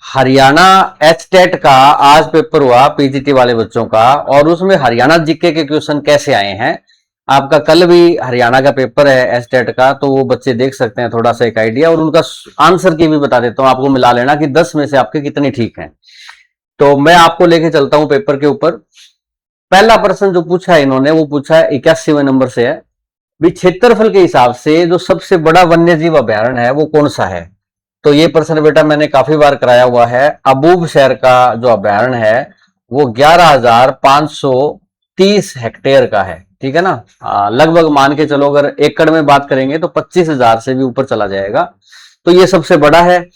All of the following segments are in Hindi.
हरियाणा एचटेट का आज पेपर हुआ पीजीटी वाले बच्चों का, और उसमें हरियाणा जीके के क्वेश्चन कैसे आए हैं। आपका कल भी हरियाणा का पेपर है एचटेट का, तो वो बच्चे देख सकते हैं थोड़ा सा एक आइडिया, और उनका आंसर की भी बता देता हूं आपको, मिला लेना कि 10 में से आपके कितनी ठीक है। तो मैं आपको लेके चलता हूं पेपर के ऊपर। पहला प्रश्न जो पूछा है इन्होंने, वो पूछा है 81वें नंबर से है, भी क्षेत्रफल के हिसाब से जो सबसे बड़ा वन्य जीव अभ्यारण्य है वो कौन सा है। तो ये प्रश्न बेटा मैंने काफी बार कराया हुआ है। अबूब शहर का जो अभ्यारण्य है वो 11,530 हेक्टेयर का है, ठीक है ना। लगभग मान के चलो, अगर एकड़ में बात करेंगे तो 25,000 से भी ऊपर चला जाएगा। तो ये सबसे बड़ा है,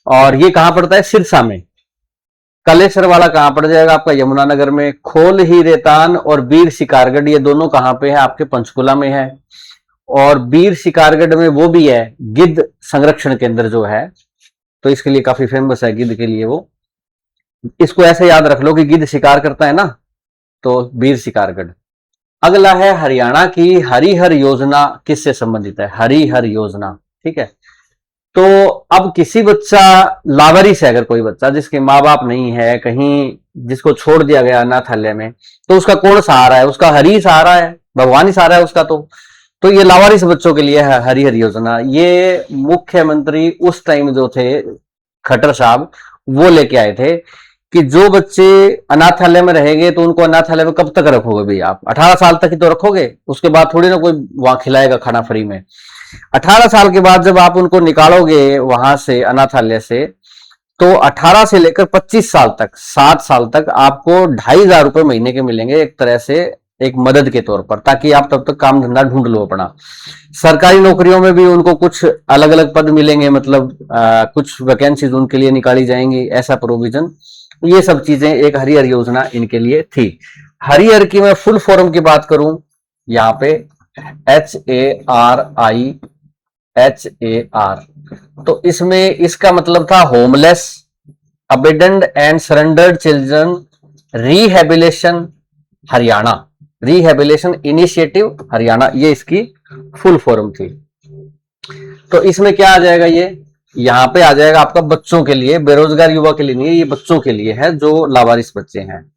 और ये कहां पड़ता है, सिरसा में। कलेसर वाला कहां पड़ जाएगा आपका, यमुनानगर में। खोल ही रेतान और बीर शिकारगढ़, ये दोनों कहां पे है, आपके पंचकुला में है। और बीर शिकारगढ़ में वो भी है गिद्ध संरक्षण केंद्र जो है, तो इसके लिए काफी फेमस है गिद्ध के लिए वो। इसको ऐसे याद रख लो कि गिद्ध शिकार करता है ना, तो बीर शिकारगढ़। अगला है हरियाणा की हरिहर योजना किससे संबंधित है, हरिहर योजना, ठीक है। तो अब किसी बच्चा लावारिस है, अगर कोई बच्चा जिसके माँ बाप नहीं है, कहीं जिसको छोड़ दिया गया अनाथालय में, तो उसका कौन सहारा है, उसका हरि सहारा है, भगवान ही सहारा है उसका। तो ये लावारिस बच्चों के लिए है हरिहर योजना। ये मुख्यमंत्री उस टाइम जो थे खट्टर साहब, वो लेके आए थे कि जो बच्चे अनाथालय में रहेंगे तो उनको अनाथालय में कब तक रखोगे भैया आप, 18 साल तक ही तो रखोगे, उसके बाद थोड़ी ना कोई वहां खिलाएगा खाना फ्री में। 18 साल के बाद जब आप उनको निकालोगे वहां से अनाथालय से, तो 18 से लेकर 25 साल तक, 7 साल तक आपको 2,500 रुपए महीने के मिलेंगे, एक तरह से एक मदद के तौर पर, ताकि आप तब तक काम धंधा ढूंढ लो अपना। सरकारी नौकरियों में भी उनको कुछ अलग अलग पद मिलेंगे, मतलब कुछ वैकेंसीज उनके लिए निकाली जाएंगी, ऐसा प्रोविजन। ये सब चीजें एक हरिहर योजना इनके लिए थी। हरिहर की मैं फुल फॉर्म की बात करूं, यहाँ पे HARIHAR, तो इसमें इसका मतलब था homeless, abandoned and surrendered children rehabilitation Haryana, rehabilitation initiative Haryana, ये इसकी फुल फॉर्म थी। तो इसमें क्या आ जाएगा, ये यहां पे आ जाएगा आपका बच्चों के लिए, बेरोजगार युवा के लिए नहीं है, ये बच्चों के लिए है जो लावारिस बच्चे हैं।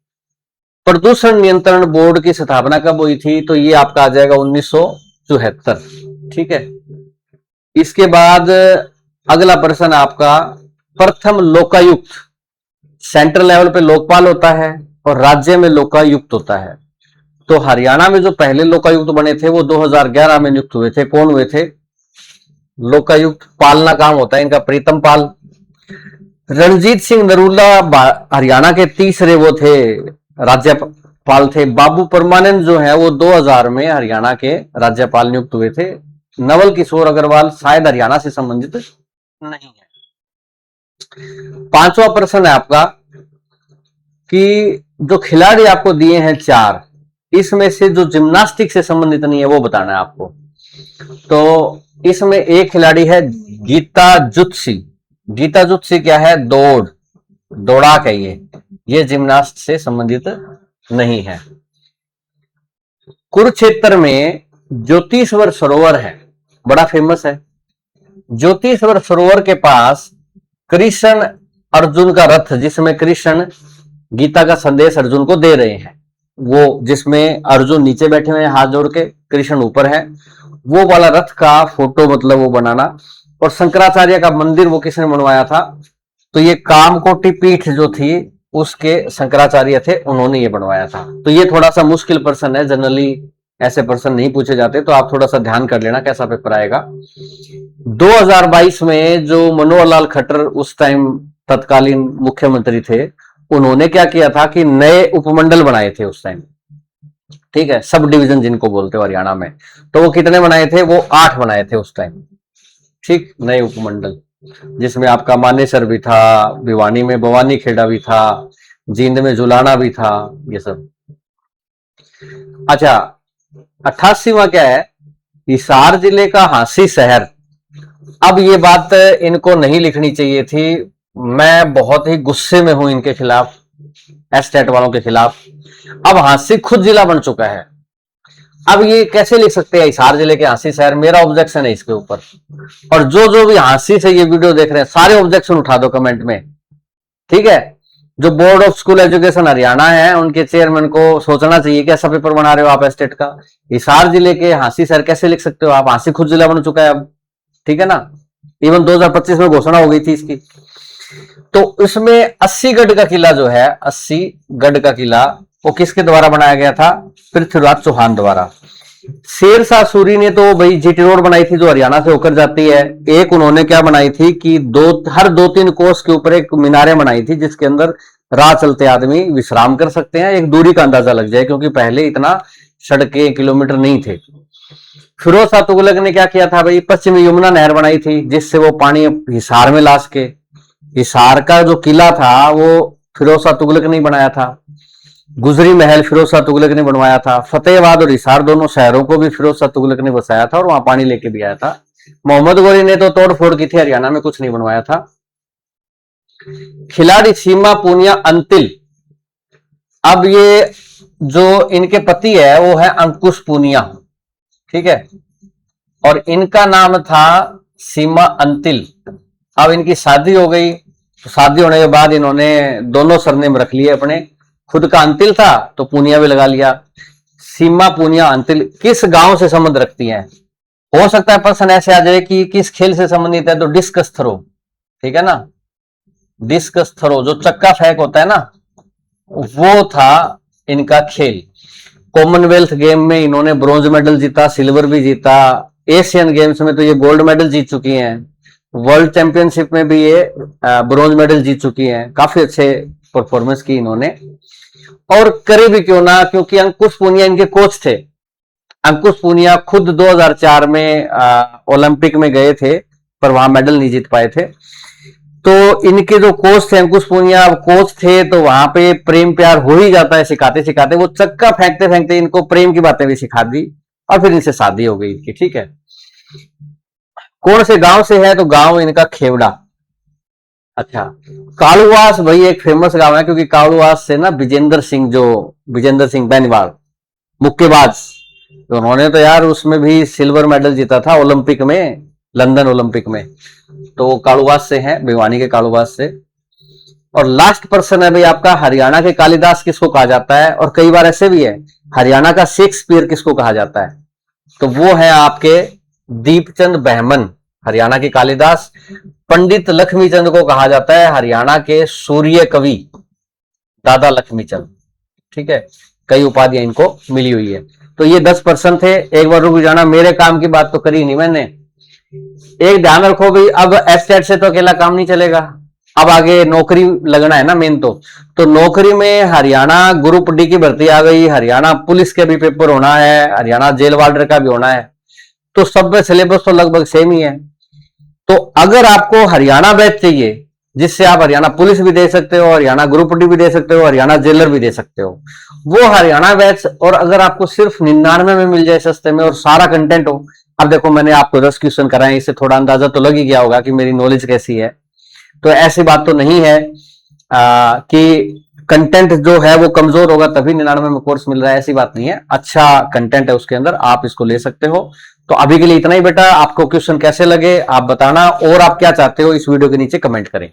प्रदूषण नियंत्रण बोर्ड की स्थापना कब हुई थी, तो ये आपका आ जाएगा 1974, ठीक है। इसके बाद अगला प्रश्न आपका, प्रथम लोकायुक्त, सेंट्रल लेवल पे लोकपाल होता है और राज्य में लोकायुक्त होता है। तो हरियाणा में जो पहले लोकायुक्त बने थे वो 2011 में नियुक्त हुए थे। कौन हुए थे लोकायुक्त, पालना काम होता है इनका, प्रीतम पाल। रणजीत सिंह नरूला हरियाणा के तीसरे वो थे राज्यपाल थे। बाबू परमानंद जो है वो 2000 में हरियाणा के राज्यपाल नियुक्त हुए थे। नवल किशोर अग्रवाल शायद हरियाणा से संबंधित नहीं है। पांचवा प्रश्न है आपका कि जो खिलाड़ी आपको दिए हैं 4, इसमें से जो जिम्नास्टिक से संबंधित नहीं है वो बताना है आपको। तो इसमें एक खिलाड़ी है गीता जुत्सी। गीता जुत्सी क्या है, दौड़ाक है ये जिम्नास्ट से संबंधित नहीं है। कुरुक्षेत्र में ज्योतिश्वर सरोवर है, बड़ा फेमस है। ज्योतिश्वर सरोवर के पास कृष्ण अर्जुन का रथ, जिसमें कृष्ण गीता का संदेश अर्जुन को दे रहे हैं, वो जिसमें अर्जुन नीचे बैठे हुए हैं हाथ जोड़ के, कृष्ण ऊपर है, वो वाला रथ का फोटो मतलब वो बनाना। और शंकराचार्य का मंदिर वो किसने बनवाया था, तो ये कामकोटि पीठ जो थी उसके शंकराचार्य थे, उन्होंने ये बनवाया था। तो ये थोड़ा सा मुश्किल प्रश्न है, जनरली ऐसे प्रश्न नहीं पूछे जाते, तो आप थोड़ा सा ध्यान कर लेना कैसा पेपर आएगा। 2022 में जो मनोहर लाल खट्टर उस टाइम तत्कालीन मुख्यमंत्री थे, उन्होंने क्या किया था कि नए उपमंडल बनाए थे उस टाइम, ठीक है, सब डिवीजन जिनको बोलते हो हरियाणा में। तो वो कितने बनाए थे, वो 8 बनाए थे उस टाइम, ठीक, नए उपमंडल, जिसमें आपका मानेसर भी था, भिवानी में भवानी खेड़ा भी था, जींद में जुलाना भी था, ये सब। अच्छा, 88वां क्या है, हिसार जिले का हांसी शहर। अब ये बात इनको नहीं लिखनी चाहिए थी, मैं बहुत ही गुस्से में हूं इनके खिलाफ, एस्टेट वालों के खिलाफ। अब हांसी खुद जिला बन चुका है, अब ये कैसे लिख सकते हैं हिसार जिले के हांसी शहर, मेरा ऑब्जेक्शन है इसके ऊपर। और जो जो भी हांसी से ये वीडियो देख रहे हैं सारे ऑब्जेक्शन उठा दो कमेंट में, ठीक है। जो board of school education Haryana है, उनके चेयरमैन को सोचना चाहिए कि ऐसा पेपर बना रहे हो आप स्टेट का। हिसार जिले के हांसी सर कैसे लिख सकते हो आप? हांसी खुद जिला बन चुका है अब, ठीक है ना। इवन 2025 में घोषणा हो गई थी इसकी। तो इसमें 80 गढ़ का किला जो है, 80 गढ़ का किला, वो किसके द्वारा बनाया गया था? पृथ्वीराज चौहान द्वारा। शेरशाह सूरी ने तो भाई जीटी रोड बनाई थी जो हरियाणा से होकर जाती है। एक उन्होंने क्या बनाई थी कि हर 2-3 कोस के ऊपर एक मीनारें बनाई थी, जिसके अंदर राह चलते आदमी विश्राम कर सकते हैं, एक दूरी का अंदाजा लग जाए, क्योंकि पहले इतना सड़कें किलोमीटर नहीं थे। फिरोज शाह तुगलक ने क्या किया था भाई? पश्चिमी यमुना नहर बनाई थी, जिससे वो पानी हिसार में ला सके। हिसार का जो किला था वो फिरोज शाह तुगलक ने बनाया था। गुजरी महल फिरोज शाह तुगलक ने बनवाया था। फतेहाबाद और हिसार दोनों शहरों को भी फिरोज शाह तुगलक ने बसाया था और वहां पानी लेके भी आया था। मोहम्मद गोरी ने तो तोड़ फोड़ की थी, हरियाणा में कुछ नहीं बनवाया था। खिलाड़ी सीमा पूनिया अंतिल, अब ये जो इनके पति है वो है अंकुश पूनिया, ठीक है, और इनका नाम था सीमा अंतिल। अब इनकी शादी हो गई, तो शादी होने के बाद इन्होंने दोनों सरनेम रख लिए अपने। खुद का अंतिल था तो पूनिया भी लगा लिया। सीमा पूनिया अंतिल किस गांव से संबंध रखती हैं? हो सकता है प्रश्न ऐसे आ जाए कि किस खेल से संबंधित है, तो डिस्कस थ्रो, ठीक है ना। डिस्कस थ्रो जो चक्का फेंक होता है ना, वो था इनका खेल। कॉमनवेल्थ गेम में इन्होंने ब्रॉन्ज मेडल जीता, सिल्वर भी जीता। एशियन गेम्स में तो ये गोल्ड मेडल जीत चुकी हैं। वर्ल्ड चैंपियनशिप में भी ये ब्रॉन्ज मेडल जीत चुकी हैं। काफी अच्छे परफॉर्मेंस की इन्होंने, और करे भी क्यों ना, क्योंकि अंकुश पूनिया इनके कोच थे। अंकुश पूनिया खुद 2004 में ओलंपिक में गए थे, पर वहां मेडल नहीं जीत पाए थे। तो इनके जो कोच थे अंकुश पूनिया, कोच थे, तो वहां पे प्रेम प्यार हो ही जाता है सिखाते सिखाते। वो चक्का फेंकते फेंकते इनको प्रेम की बातें भी सिखा दी, और फिर इनसे शादी हो गई इनकी, ठीक है। कौन से गांव से है? तो गांव इनका खेवड़ा। अच्छा, कालुवास भाई एक फेमस गांव है, क्योंकि कालुवास से ना विजेंद्र सिंह बेनीवाल मुक्केबाज, तो उन्होंने तो यार उसमें भी सिल्वर मेडल जीता था ओलंपिक में, लंदन ओलंपिक में। तो वो कालुवास से हैं, भिवानी के कालुवास से। और लास्ट पर्सन है भाई आपका, हरियाणा के कालिदास किसको कहा जाता है? और कई बार ऐसे भी है, हरियाणा का शेक्सपियर किसको कहा जाता है? तो वो है आपके दीपचंद बहमन, हरियाणा के कालिदास। पंडित लक्ष्मीचंद को कहा जाता है हरियाणा के सूर्य कवि, दादा लक्ष्मीचंद, ठीक है। कई उपाधियां इनको मिली हुई है। तो ये 10% थे। एक बार रुक जाना, मेरे काम की बात तो करी नहीं मैंने। एक ध्यान रखो भाई, अब एस्टेट से तो अकेला काम नहीं चलेगा, अब आगे नौकरी लगना है ना मेन। तो नौकरी में हरियाणा ग्रुप डी की भर्ती आ गई, हरियाणा पुलिस के भी पेपर होना है, हरियाणा जेल वार्डर का भी होना है। तो सब में सिलेबस तो लगभग सेम ही है। तो अगर आपको हरियाणा बैच चाहिए, जिससे आप हरियाणा पुलिस भी दे सकते हो, हरियाणा ग्रुप डी भी दे सकते हो, हरियाणा जेलर भी दे सकते हो, वो हरियाणा बैच। और अगर आपको सिर्फ 99 में मिल जाए सस्ते में, और सारा कंटेंट हो। अब देखो मैंने आपको 10 क्वेश्चन कराए, इससे थोड़ा अंदाजा तो लग ही गया होगा कि मेरी नॉलेज कैसी है। तो ऐसी बात तो नहीं है कि कंटेंट जो है वो कमजोर होगा तभी 99 में कोर्स मिल रहा है, ऐसी बात नहीं है। अच्छा कंटेंट है उसके अंदर, आप इसको ले सकते हो। तो अभी के लिए इतना ही बेटा। आपको क्वेश्चन कैसे लगे आप बताना, और आप क्या चाहते हो इस वीडियो के नीचे कमेंट करें।